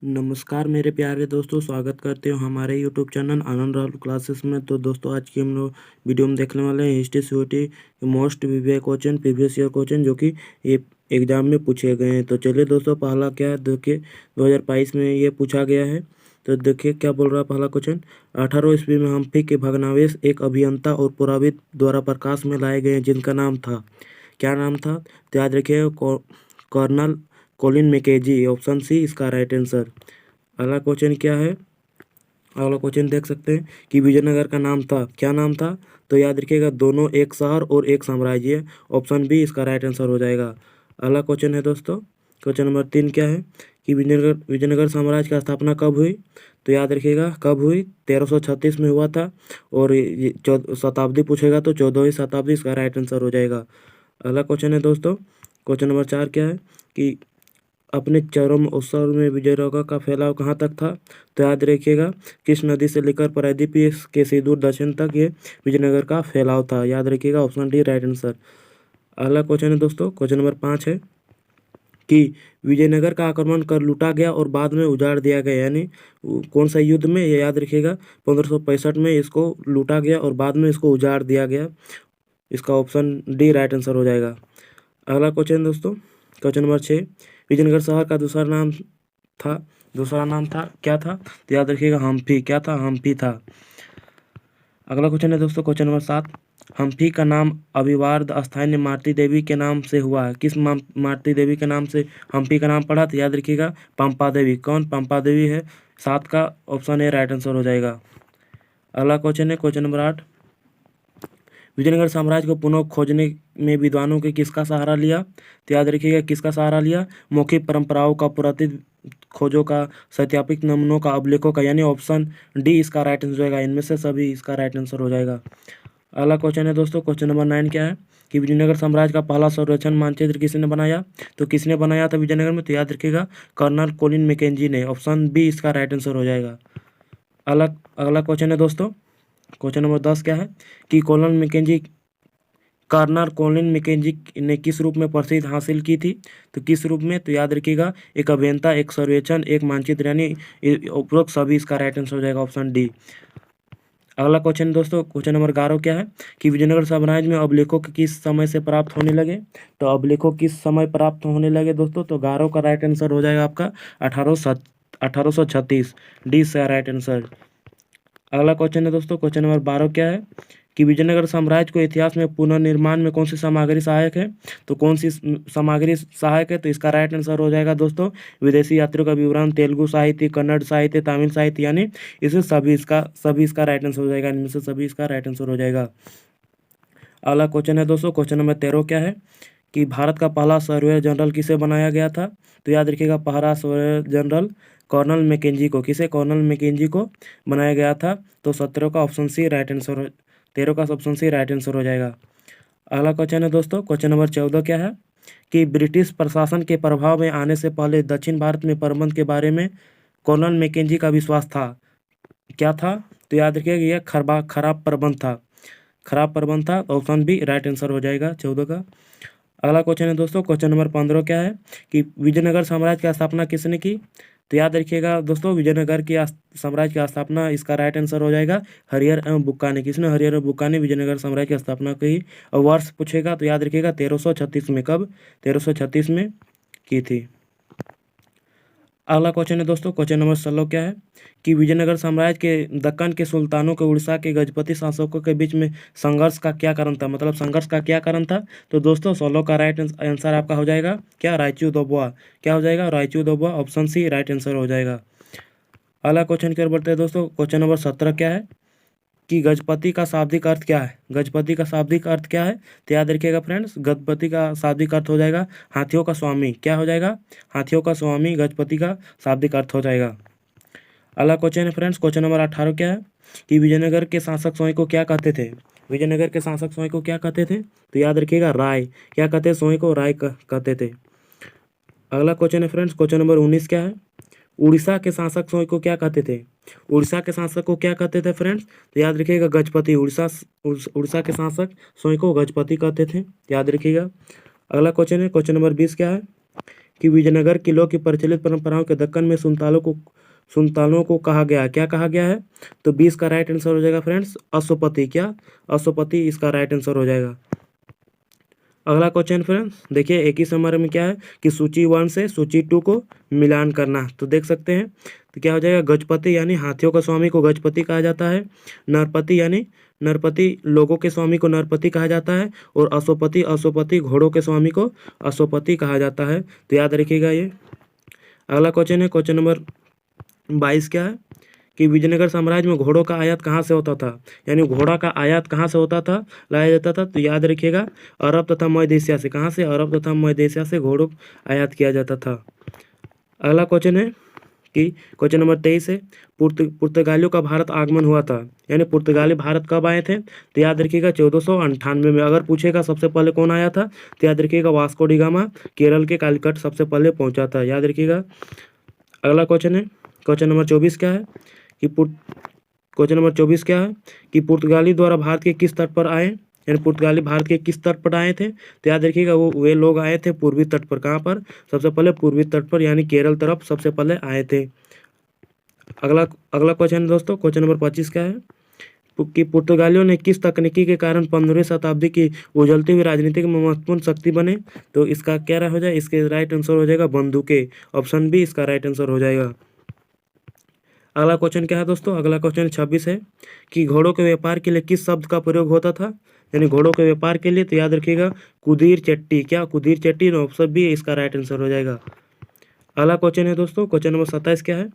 नमस्कार मेरे प्यारे दोस्तों, स्वागत करते हो हमारे यूट्यूब चैनल आनंद राहुल क्लासेस में। तो दोस्तों, आज की हम लोग वीडियो में देखने वाले हैं history COT most VVI question, previous year question जो कि ये एग्जाम में पूछे गए हैं। तो चलिए दोस्तों, पहला क्या है देखिए। 2022 में ये पूछा गया है। तो देखिए क्या बोल रहा है पहला क्वेश्चन। 18वीं ईस्वी में हम्फी के भग्नावशेष एक अभियंता और पुराविद द्वारा प्रकाश में लाए गए, जिनका नाम था, क्या नाम था? तो याद रखिए, colonel Colin Mackenzie. Option C इसका राइट आंसर। अगला क्वेश्चन क्या है? अगला क्वेश्चन देख सकते हैं कि विजयनगर का नाम था, क्या नाम था? तो याद रखिएगा, दोनों एक शहर और एक साम्राज्य। ऑप्शन बी इसका राइट आंसर हो जाएगा। अगला क्वेश्चन है दोस्तों, क्वेश्चन नंबर 3 क्या है कि विजयनगर साम्राज्य की स्थापना कब हुई? तो याद रखिएगा कब हुई, 1336 में हुआ था। और ये शताब्दी पूछेगा तो 14वीं शताब्दी इसका राइट आंसर हो जाएगा। अगला क्वेश्चन है दोस्तों, क्वेश्चन नंबर 4 क्या है कि अपने चरम अवसर में विजयनगर का फैलाव कहाँ तक था? तो याद रखिएगा, किस नदी से लेकर प्रायद्वीप के सुदूर दक्षिण तक ये विजयनगर का फैलाव था। याद रखिएगा, ऑप्शन डी राइट आंसर। अगला क्वेश्चन है दोस्तों, क्वेश्चन नंबर 5 है कि विजयनगर का आक्रमण कर लूटा गया और बाद में उजाड़ दिया गया, यानी कौन सा युद्ध में? ये याद रखिएगा, 1565 में इसको लूटा गया और बाद में इसको उजाड़ दिया गया। इसका ऑप्शन डी राइट आंसर हो जाएगा। अगला क्वेश्चन दोस्तों, क्वेश्चन नंबर 6, विजयनगर शहर का दूसरा नाम था, क्या था? तो याद रखिएगा हम्फी, क्या था? हम्फी था। अगला क्वेश्चन है दोस्तों, क्वेश्चन नंबर 7, हम्फी का नाम अभिवार्द स्थानीय मारती देवी के नाम से हुआ है। किस मारती देवी के नाम से हम्फी का नाम पड़ा? तो याद रखिएगा पंपा देवी। कौन पंपा देवी है? 7 का ऑप्शन ए राइट आंसर हो जाएगा। अगला क्वेश्चन है क्वेश्चन नंबर 8, विजयनगर साम्राज्य को पुनः खोजने में विद्वानों के किसका सहारा लिया? तो याद रखिएगा किसका सहारा लिया? मौखिक परंपराओं का, पुरातत्व खोजों का, सत्यापित नमूनों का, अभिलेखों का, यानी ऑप्शन डी इसका राइट आंसर होगा। इनमें से सभी इसका राइट आंसर हो जाएगा। अगला क्वेश्चन है दोस्तों, क्वेश्चन नंबर 9 क्या है कि विजयनगर साम्राज्य का पहला सर्वेक्षण मानचित्र किसने बनाया? तो किसने बनाया था विजयनगर में? तो याद रखिएगा कर्नल कॉलिन मैकेंजी ने। ऑप्शन बी इसका राइट आंसर हो जाएगा। अगला क्वेश्चन है दोस्तों, क्वेश्चन नंबर 10 क्या है कि कर्नल कॉलिन मैकेंजी ने किस रूप में प्रसिद्ध हासिल की थी? तो किस रूप में? तो याद रखिएगा एक अभियंता, एक सर्वेक्षण, एक मानचित्र, यानी उपरोक्त सभी इसका राइट आंसर हो जाएगा, ऑप्शन डी। अगला क्वेश्चन दोस्तों, क्वेश्चन नंबर 11 क्या है कि विजयनगर साम्राज्य में अभिलेखों किस समय से प्राप्त होने लगे? तो अभिलेखों किस समय प्राप्त होने लगे दोस्तों? तो 11 का राइट आंसर हो जाएगा आपका 1836, डी से राइट आंसर। अगला क्वेश्चन है दोस्तों, क्वेश्चन नंबर 12 क्या है कि विजयनगर साम्राज्य को इतिहास में पुनर्निर्माण में कौन सी सामग्री सहायक है? तो कौन सी सामग्री सहायक है? तो इसका राइट आंसर हो जाएगा दोस्तों विदेशी यात्रियों का विवरण, तेलुगु साहित्य, कन्नड़ साहित्य, तमिल साहित्य, यानी इसमें सभी इसका राइट आंसर हो जाएगा। इनमें से सभी इसका राइट आंसर हो जाएगा। अगला क्वेश्चन है दोस्तों, क्वेश्चन नंबर 13 क्या है कि भारत का पहला सर्वेयर जनरल किसे बनाया गया था? तो याद रखिएगा पहला सर्वेयर जनरल कर्नल मैकेंजी को। किसे? कर्नल मैकेंजी को बनाया गया था। तो 17 का ऑप्शन सी राइट आंसर, 13 का ऑप्शन सी राइट आंसर हो जाएगा। अगला क्वेश्चन है दोस्तों, क्वेश्चन नंबर 14 क्या है कि ब्रिटिश प्रशासन के प्रभाव में आने से पहले दक्षिण भारत में प्रबंध के बारे में कर्नल मैकेंजी का विश्वास था, क्या था? तो याद रखिएगा यह खराब प्रबंध था, खराब प्रबंध था। ऑप्शन बी राइट आंसर हो जाएगा 14 का। अगला क्वेश्चन है दोस्तों, क्वेश्चन नंबर 15 क्या है कि विजयनगर साम्राज्य की स्थापना किसने की? तो याद रखिएगा दोस्तों विजयनगर की साम्राज्य की स्थापना, इसका राइट आंसर हो जाएगा हरिहर एवं बुक्का ने। किसने? हरिहर एवं बुक्का ने विजयनगर साम्राज्य की स्थापना की। और वर्ष पूछेगा तो याद रखिएगा 1336 में। कब? 1336 में की थी। अगला क्वेश्चन है दोस्तों, क्वेश्चन नंबर 16 क्या है कि विजयनगर साम्राज्य के दक्कन के सुल्तानों के उड़ीसा के गजपति शासकों के बीच में संघर्ष का क्या कारण था? मतलब संघर्ष का क्या कारण था? तो दोस्तों 16 का राइट आंसर आपका हो जाएगा क्या? रायचू दोबुआ। क्या हो जाएगा? Raichu दोबुआ, option C right answer हो जाएगा। अगला क्वेश्चन की ओर बढ़ते हैं दोस्तों, क्वेश्चन नंबर 17 क्या है कि गजपति का शाब्दिक अर्थ क्या है? गजपति का शाब्दिक अर्थ क्या है? तो याद रखिएगा फ्रेंड्स, गजपति का शाब्दिक अर्थ हो जाएगा हाथियों का स्वामी। क्या हो जाएगा? हाथियों का स्वामी गजपति का शाब्दिक अर्थ हो जाएगा। अगला क्वेश्चन है फ्रेंड्स, क्वेश्चन नंबर 18 क्या है कि विजयनगर के शासक स्वयं को क्या कहते थे? विजयनगर के शासक स्वयं को क्या कहते थे? तो याद रखिएगा राय। क्या कहते हैं? स्वयं को राय कहते थे। अगला क्वेश्चन है फ्रेंड्स, क्वेश्चन नंबर 19 क्या है? उड़ीसा के शासक स्वयं को क्या कहते थे? उड़ीसा के शासक को क्या कहते थे फ्रेंड्स? तो याद रखिएगा गजपति। उड़ीसा के शासक स्वयं को गजपति कहते थे, याद रखिएगा। अगला क्वेश्चन है क्वेश्चन नंबर 20 क्या है कि विजयनगर किलों की प्रचलित परंपराओं के दक्कन में सुनतालों को कहा गया, क्या कहा गया है? तो 20 का राइट आंसर हो जाएगा फ्रेंड्स अशोपति। क्या? अशोपति इसका राइट आंसर हो जाएगा। अगला क्वेश्चन फ्रेंड्स देखिए, एक ही समर में क्या है कि सूची 1 से सूची 2 को मिलान करना। तो देख सकते हैं, तो क्या हो जाएगा? गजपति यानी हाथियों का स्वामी को गजपति कहा जाता है। नरपति यानी नरपति लोगों के स्वामी को नरपति कहा जाता है। और अशोपति घोड़ों के स्वामी को अशोपति कहा जाता है। तो याद रखिएगा ये। अगला क्वेश्चन है क्वेश्चन नंबर 22 क्या है कि विजयनगर साम्राज्य में घोड़ों का आयात कहाँ से होता था, यानी घोड़ा का आयात कहाँ से होता था, लाया जाता था? तो याद रखिएगा अरब तथा मध्य एशिया से। कहाँ से? अरब तथा मध्य एशिया से घोड़ों आयात किया जाता था। अगला क्वेश्चन है कि क्वेश्चन नंबर 23 है, पुर्तगालियों का भारत आगमन हुआ था, यानी पुर्तगाली भारत कब आए थे? तो याद रखिएगा 1498 में। अगर पूछेगा सबसे पहले कौन आया था, तो याद रखिएगा वास्को डी गामा केरल के कालीकट सबसे पहले पहुंचा था, याद रखिएगा। अगला क्वेश्चन है क्वेश्चन नंबर 24 क्या है कि क्वेश्चन नंबर 24 क्या है कि पुर्तगाली द्वारा भारत के किस तट पर आए, यानी पुर्तगाली भारत के किस तट पर आए थे? तो याद रखिएगा वे लोग आए थे पूर्वी तट पर। कहाँ पर? सबसे पहले पूर्वी तट पर, यानी केरल तरफ सबसे पहले आए थे। अगला क्वेश्चन है दोस्तों, क्वेश्चन नंबर 25 क्या है कि पुर्तगालियों ने किस तकनीकी के कारण 15वीं शताब्दी की उजलती हुई राजनीतिक में महत्वपूर्ण शक्ति बने? तो इसका क्या हो जाए? इसके राइट आंसर हो जाएगा बंदूकें। ऑप्शन बी इसका राइट आंसर हो जाएगा। अगला क्वेश्चन क्या है दोस्तों? अगला क्वेश्चन 26 है कि घोड़ों के व्यापार के लिए किस शब्द का प्रयोग होता था, यानी घोड़ों के व्यापार के लिए? तो याद रखिएगा कुदीर चट्टी। क्या? कुदीर चट्टी। ऑप्शन बी इसका राइट आंसर हो जाएगा। अगला क्वेश्चन है दोस्तों, क्वेश्चन नंबर 27 क्या है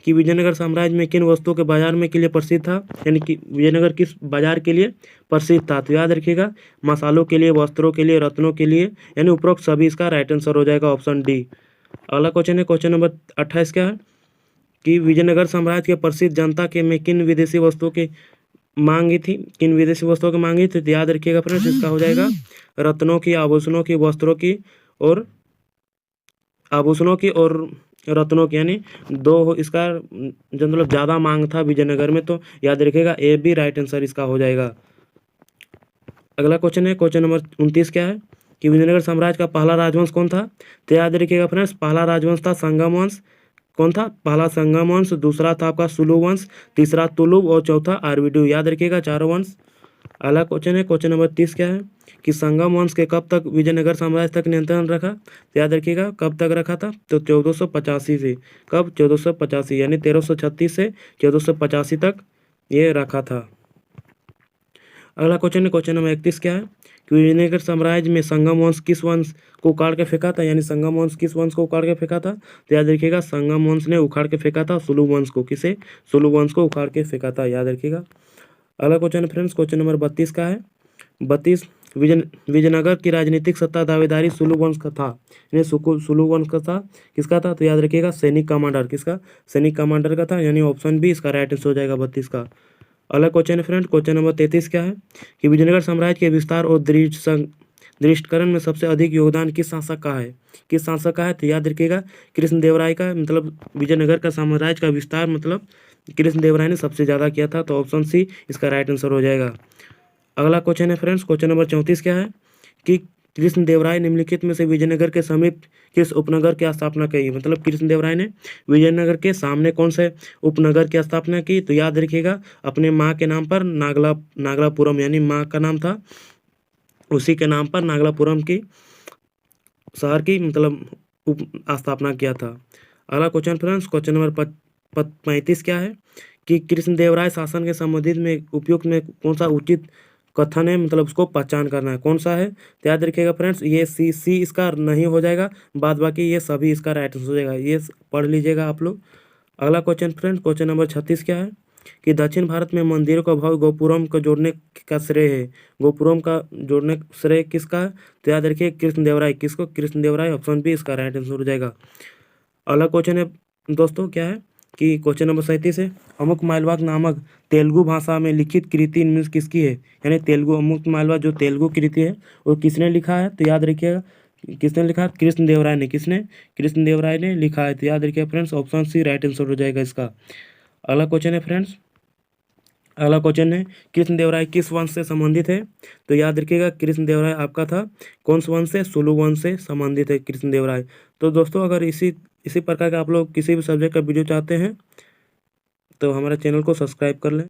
कि विजयनगर साम्राज्य में किन वस्तुओं के बाजार में के लिए प्रसिद्ध था, यानी कि विजयनगर किस बाजार के लिए प्रसिद्ध था? तो याद रखिएगा मसालों के लिए, वस्त्रों के लिए, रत्नों के लिए, यानी उपरोक्त सभी इसका राइट आंसर हो जाएगा ऑप्शन डी। अगला क्वेश्चन है क्वेश्चन नंबर 28 क्या है कि विजयनगर साम्राज्य के प्रसिद्ध जनता के में किन विदेशी वस्तुओं की मांगी थी, किन विदेशी वस्तुओं की मांगी थी? तो याद रखिएगा फ्रेंड्स इसका हो जाएगा रत्नों की, आभूषणों की, वस्त्रों की और आभूषणों की और रत्नों की, यानी दो इसका जो मतलब ज़्यादा मांग था विजयनगर में। तो याद रखिएगा ए बी राइट आंसर इसका हो जाएगा। अगला क्वेश्चन है क्वेश्चन नंबर 29 क्या है कि विजयनगर साम्राज्य का पहला राजवंश कौन था? तो याद रखिएगा फ्रेंड्स पहला राजवंश था संगम वंश। कौन था? पहला संगम वंश, दूसरा था आपका सुलु वंश, तीसरा तुलुब और चौथा आर्विडु। याद रखिएगा चारों वंश। अगला क्वेश्चन है क्वेश्चन नंबर 30 क्या है कि संगम वंश के कब तक विजयनगर साम्राज्य तक नियंत्रण रखा? तो याद रखिएगा कब तक रखा था? तो 1485 से। कब? 1485, यानी 1336 से 1485 तक ये रखा था। अगला क्वेश्चन है क्वेश्चन नंबर 31 क्या है कि विजयनगर साम्राज्य में संगम वंश किस वंश को उखाड़ के फेंका था, यानी संगम वंश किस वंश को उखाड़ के फेंका था? तो याद रखिएगा संगम वंश ने उखाड़ के फेंका था सुलु वंश को। किसे? सुलु वंश को उखाड़ के फेंका था, याद रखिएगा। अगला क्वेश्चन है फ्रेंड्स क्वेश्चन नंबर 32 का है 32 विजयनगर की राजनीतिक सत्ता दावेदारी सुलु वंश का था, यानी सुलु वंश का था। किसका था? तो याद रखिएगा सैनिक कमांडर। किसका? सैनिक कमांडर का था, यानी ऑप्शन बी इसका राइट आंसर हो जाएगा 32 का। अगला क्वेश्चन है फ्रेंड क्वेश्चन नंबर 33 क्या है कि विजयनगर साम्राज्य के विस्तार और दृढ़ीकरण में सबसे अधिक योगदान किस शासक का है? किस शासक का है? तो याद रखिएगा कृष्णदेवराय का। मतलब विजयनगर का साम्राज्य का विस्तार मतलब कृष्णदेवराय ने सबसे ज़्यादा किया था। तो ऑप्शन सी इसका राइट आंसर हो जाएगा। अगला क्वेश्चन है फ्रेंड्स क्वेश्चन नंबर 34 क्या है कि कृष्णदेवराय निम्नलिखित में से विजयनगर के समीप किस उपनगर की स्थापना की? मतलब कृष्णदेवराय ने विजयनगर के सामने कौन से उपनगर की स्थापना की? तो याद रखिएगा अपने माँ के नाम पर नागलापुरम, यानी माँ का नाम था उसी के नाम पर नागलापुरम की शहर की मतलब स्थापना किया था। अगला क्वेश्चन फ्रेंड्स क्वेश्चन नंबर 35 क्या है कि कृष्णदेवराय शासन के संबंधित में उपयुक्त में कौन सा उचित कथन है, मतलब उसको पहचान करना है, कौन सा है? तो याद रखिएगा फ्रेंड्स ये सी इसका नहीं हो जाएगा, बाद बाकी ये सभी इसका राइट आंसर हो जाएगा। ये पढ़ लीजिएगा आप लोग। अगला क्वेश्चन फ्रेंड्स क्वेश्चन नंबर 36 क्या है कि दक्षिण भारत में मंदिरों का भाव गोपुरम को जोड़ने का श्रेय है। गोपुरम का जोड़ने श्रेय किसका है? तो याद रखिए कृष्णदेवराय। किसको? कृष्णदेवराय। ऑप्शन बी इसका राइट आंसर हो जाएगा। अगला क्वेश्चन है दोस्तों क्या है कि क्वेश्चन नंबर 37 है अमुक मालवाक नामक तेलुगु भाषा में लिखित कृति मीन्स किसकी है, यानी तेलुगु अमुक मालवा जो तेलुगु कृति है वो किसने लिखा है? तो याद रखिएगा किसने लिखा है? कृष्णदेवराय ने। किसने? कृष्णदेवराय ने लिखा है। तो याद रखिए friends option C right answer हो जाएगा इसका। अगला क्वेश्चन है फ्रेंड्स अगला क्वेश्चन है, कृष्णदेवराय किस वंश से संबंधित है? तो याद रखिएगा, कृष्णदेवराय आपका था कौन से वंश से? सुलु वंश से संबंधित है कृष्णदेवराय। तो दोस्तों अगर इसी प्रकार का आप लोग किसी भी सब्जेक्ट का वीडियो चाहते हैं तो हमारे चैनल को सब्सक्राइब कर लें।